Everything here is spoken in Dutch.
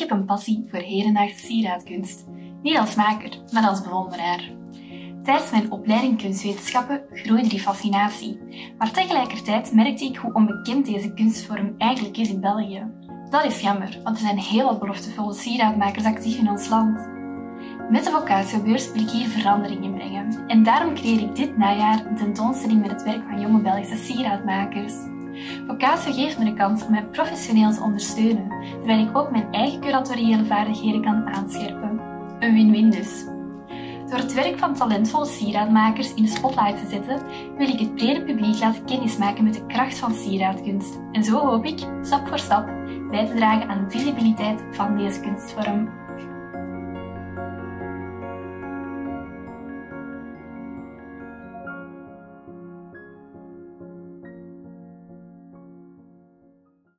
ik een passie voor hedendaagse sieraadkunst. Niet als maker, maar als bewonderaar. Tijdens mijn opleiding kunstwetenschappen groeide die fascinatie, maar tegelijkertijd merkte ik hoe onbekend deze kunstvorm eigenlijk is in België. Dat is jammer, want er zijn heel wat beloftevolle sieraadmakers actief in ons land. Met de Vocatiobeurs wil ik hier verandering in brengen en daarom creëer ik dit najaar een tentoonstelling met het werk van jonge Belgische sieraadmakers. Vocatio geeft me de kans om mij professioneel te ondersteunen, terwijl ik ook mijn eigen curatoriële vaardigheden kan aanscherpen. Een win-win dus. Door het werk van talentvolle sieraadmakers in de spotlight te zetten, wil ik het brede publiek laten kennismaken met de kracht van sieraadkunst. En zo hoop ik, stap voor stap, bij te dragen aan de visibiliteit van deze kunstvorm.